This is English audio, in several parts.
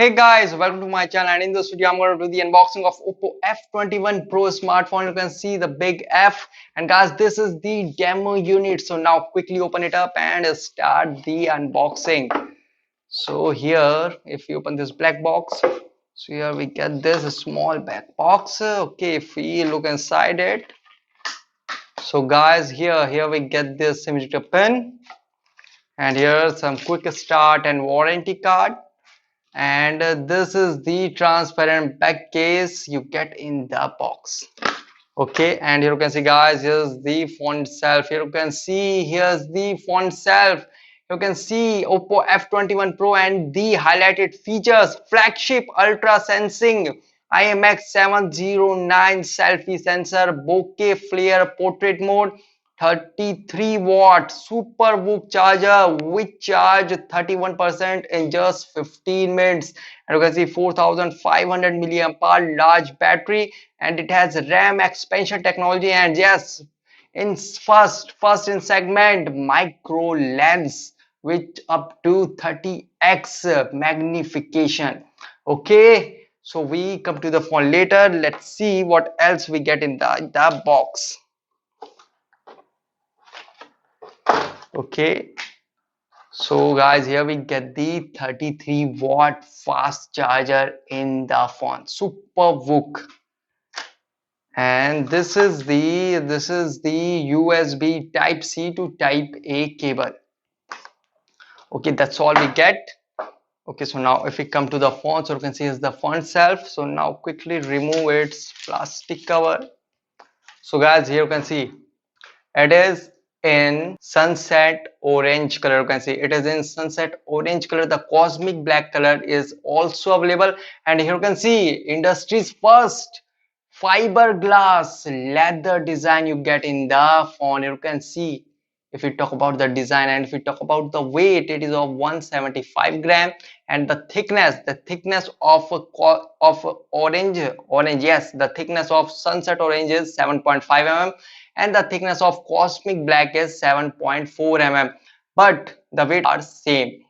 Hey guys, welcome to my channel, and in this video I'm going to do the unboxing of OPPO F21 Pro smartphone. You can see the big F, and guys, this is the demo unit. So now quickly open it up and start the unboxing. So here, if you open this black box, so here we get this small back box. Okay, if we look inside it, so guys, here we get this image pin, and here some quick start and warranty card. And this is the transparent back case you get in the box. Okay, and here you can see, guys, here's the phone itself. Here you can see, here's the phone itself. You can see OPPO F21 Pro and the highlighted features: flagship ultra sensing IMX709 selfie sensor, bokeh flare portrait mode, 33-watt super VOOC charger which charge 31% in just 15 minutes. And you can see 4500 milliamp hour large battery, and it has RAM expansion technology, and yes, in first in segment micro lens with up to 30x magnification. Okay, so we come to the phone later. Let's see what else we get in the box. Okay, so guys, here we get the 33-watt fast charger in the phone, super VOOC. And this is the USB type C to type A cable. Okay, that's all we get. Okay, so now if we come to the phone, so you can see is the phone itself. So now quickly remove its plastic cover. So guys, here you can see it is in sunset orange color. You can see it is in sunset orange color. The cosmic black color is also available, and here you can see industry's first fiberglass leather design you get in the phone. You can see, if we talk about the design and if we talk about the weight, it is of 175 gram, and the thickness of orange, yes, the thickness of sunset orange is 7.5 mm, and the thickness of cosmic black is 7.4 mm, but the weight are same.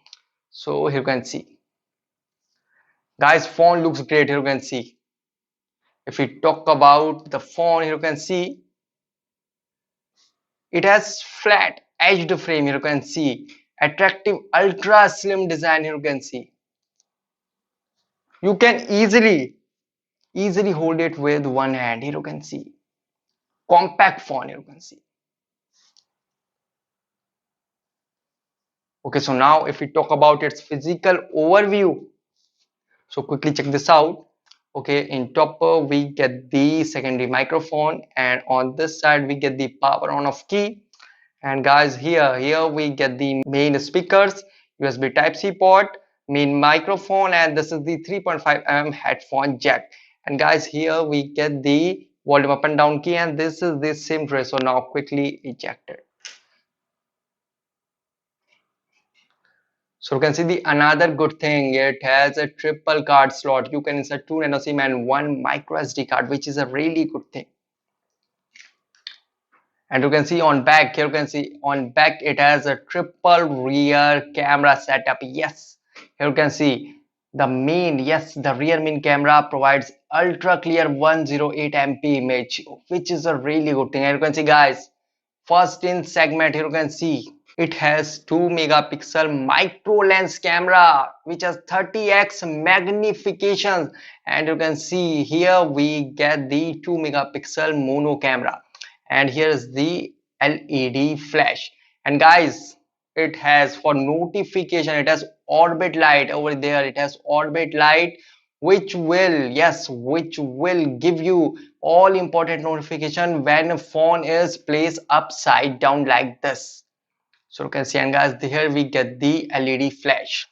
So here you can see, guys, phone looks great. Here you can see, if we talk about the phone, here you can see it has flat edged frame. Here you can see attractive ultra slim design. Here you can see you can easily hold it with one hand. Here you can see compact phone. Here you can see. Okay, so now if we talk about its physical overview, so quickly check this out. Okay, in top we get the secondary microphone, and on this side we get the power on off key. And guys, here we get the main speakers, USB type C port, main microphone, and this is the 3.5 mm headphone jack. And guys, here we get the volume up and down key, and this is the SIM tray. So now quickly eject it. So you can see the another good thing, it has a triple card slot. You can insert 2 nano SIM and 1 micro SD card, which is a really good thing. And you can see on back, here you can see on back it has a triple rear camera setup. Yes, here you can see the rear main camera provides ultra clear 108 MP image, which is a really good thing. And you can see, guys, first in segment, here you can see it has 2 megapixel micro lens camera which has 30x magnification. And you can see here we get the 2 megapixel mono camera, and here is the LED flash. And guys, it has for notification, it has orbit light over there. It has orbit light which will give you all important notification when phone is placed upside down like this. So you can see, and guys, here we get the LED flash.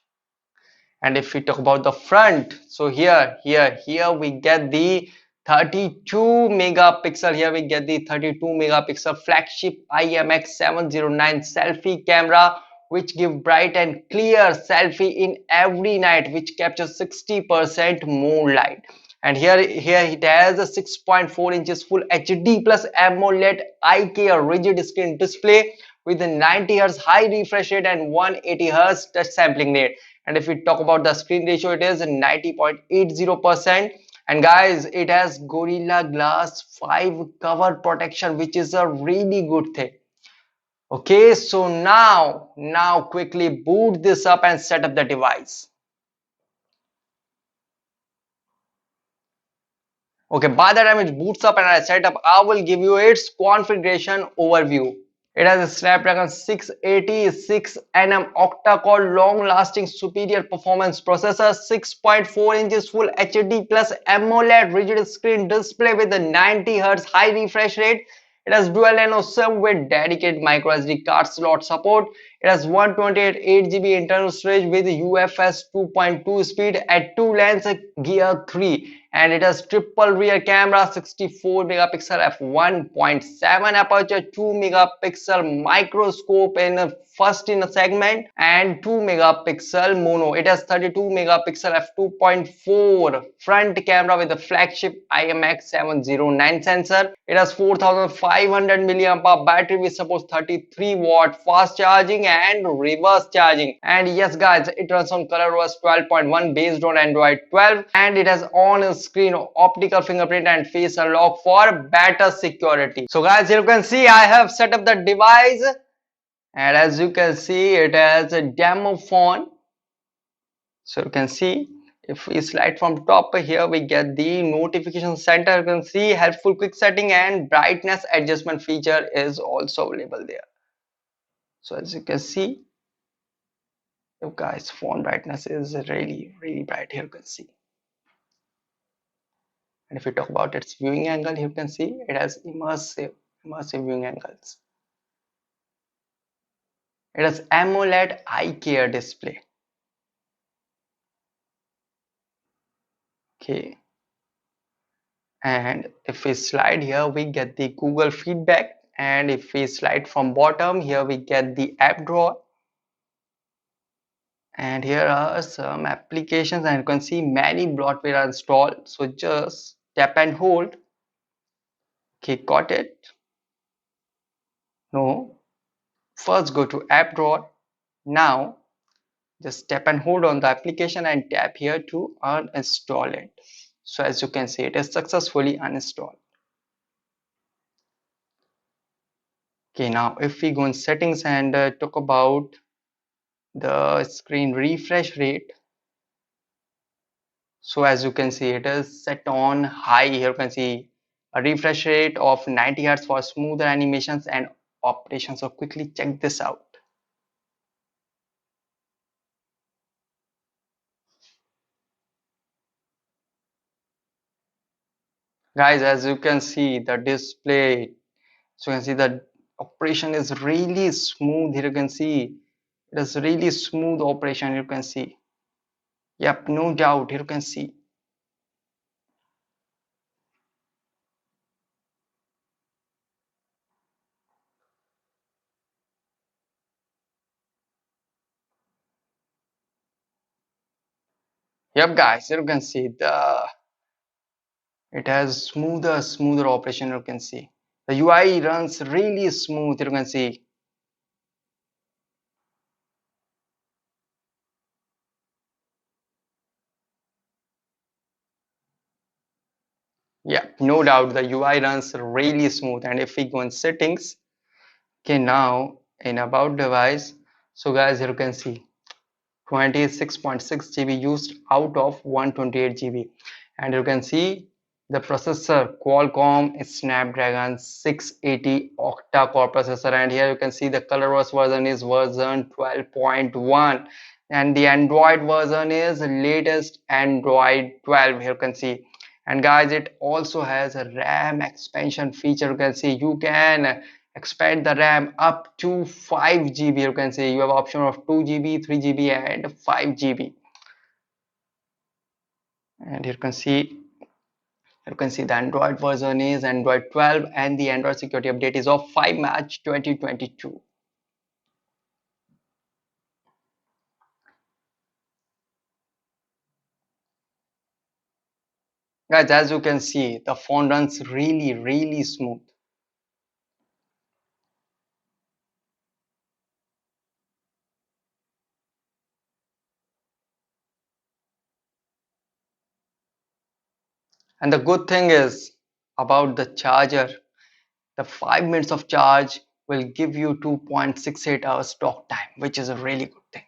And if we talk about the front, so here we get the 32 megapixel. Here we get the 32 megapixel flagship IMX709 selfie camera, which give bright and clear selfie in every night, which captures 60% moonlight. And here it has a 6.4 inches full HD plus AMOLED IK rigid screen display with a 90 Hz high refresh rate and 180 Hz touch sampling rate. And if we talk about the screen ratio, it is 90.80%. And guys, it has Gorilla Glass 5 cover protection, which is a really good thing. Okay, so now quickly boot this up and set up the device. Okay, by the time it boots up and I set up, I will give you its configuration overview. It has a Snapdragon 680 6nm octa-core long-lasting superior performance processor, 6.4 inches Full HD plus AMOLED rigid screen display with a 90 Hz high refresh rate. It has dual nano SIM with dedicated microSD card slot support. It has 128 8GB internal storage with UFS 2.2 speed at 2 lens gear 3, and it has triple rear camera, 64 megapixel f1.7 aperture, 2 megapixel microscope in a first in a segment, and 2 megapixel mono. It has 32 megapixel f2.4 front camera with the flagship IMX709 sensor. It has 4500 milliampere battery which supports 33-watt fast charging and reverse charging. And yes guys, it runs on ColorOS 12.1 based on Android 12, and it has on-screen optical fingerprint and face unlock for better security. So guys, you can see I have set up the device, and as you can see it has a demo phone. So you can see if we slide from top here, we get the notification center. You can see helpful quick setting and brightness adjustment feature is also available there. So as you can see, you guys, phone brightness is really bright here. You can see, and if we talk about its viewing angle, you can see it has immersive viewing angles. It has AMOLED eye care display. Okay, and if we slide here, we get the Google feedback, and if we slide from bottom here, we get the app drawer, and here are some applications, and you can see many bloatware are installed. So just tap and hold. Okay, got it. No, first go to app drawer. Now just tap and hold on the application and tap here to uninstall it. So as you can see, it is successfully uninstalled. Okay, now if we go in settings and talk about the screen refresh rate, so as you can see it is set on high. Here you can see a refresh rate of 90 Hz for smoother animations and operations. So quickly check this out. Guys, as you can see the display, so you can see the operation is really smooth. Here you can see it is really smooth operation. You can see, yep, no doubt. Here you can see, yep guys, here you can see the it has smoother operation. You can see the UI runs really smooth. You can see, yeah, no doubt the UI runs really smooth. And if we go in settings, okay, now in about device, so guys, here you can see 26.6 GB used out of 128 GB, and you can see the processor Qualcomm Snapdragon 680 octa-core processor, and here you can see the ColorOS version is version 12.1, and the Android version is latest Android 12. Here you can see, and guys, it also has a RAM expansion feature. You can see you can expand the RAM up to 5 GB. You can see you have option of 2 GB, 3 GB, and 5 GB. And you can see the Android version is Android 12, and the Android security update is of 5 March 2022. Guys, as you can see, the phone runs really smooth. And the good thing is about the charger, the 5 minutes of charge will give you 2.68 hours talk time, which is a really good thing.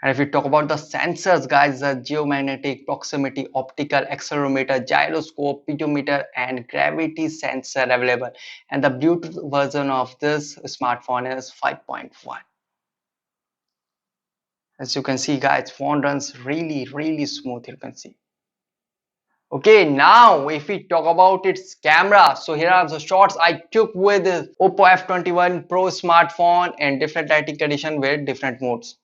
And if we talk about the sensors, guys, the geomagnetic, proximity, optical, accelerometer, gyroscope, pedometer, and gravity sensor available. And the Bluetooth version of this smartphone is 5.1. As you can see, guys, phone runs really smooth. You can see. Okay, now if we talk about its camera, so here are the shots I took with the OPPO F21 Pro smartphone in different lighting condition with different modes.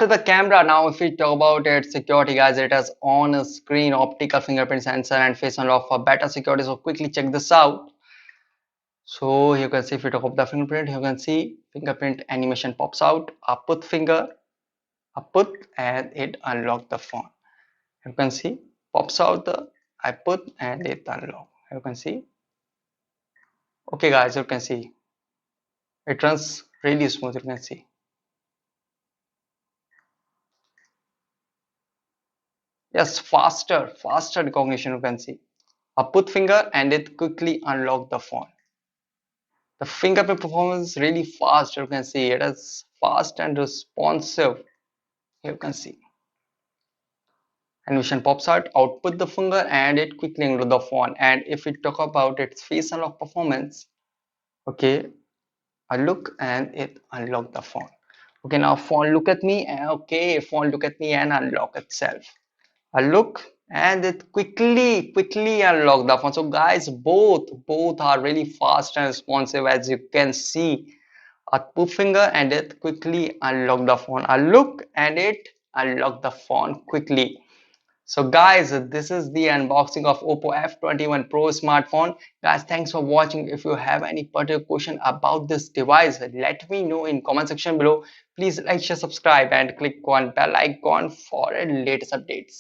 After the camera, now if we talk about its security, guys, it has on screen optical fingerprint sensor and face unlock for better security. So quickly check this out. So you can see if you talk about the fingerprint, you can see fingerprint animation pops out. I put finger, I put, and it unlock the phone. You can see pops out the I put and it unlock. You can see. Okay, guys, you can see it runs really smooth. You can see. Yes, faster recognition. You can see. I put finger and it quickly unlock the phone. The fingerprint performance is really fast. You can see it is fast and responsive. You can see animation pops out, output the finger and it quickly into the phone. And if we talk about its face unlock performance, okay, I look and it unlock the phone. Okay, now phone look at me and okay, phone look at me and unlock itself. I look and it quickly unlock the phone. So guys, both are really fast and responsive, as you can see. I put finger and it quickly unlock the phone. I look and it unlock the phone quickly. So guys, this is the unboxing of OPPO F21 Pro smartphone. Guys, thanks for watching. If you have any particular question about this device, let me know in comment section below. Please like, share, subscribe and click on bell icon for latest updates.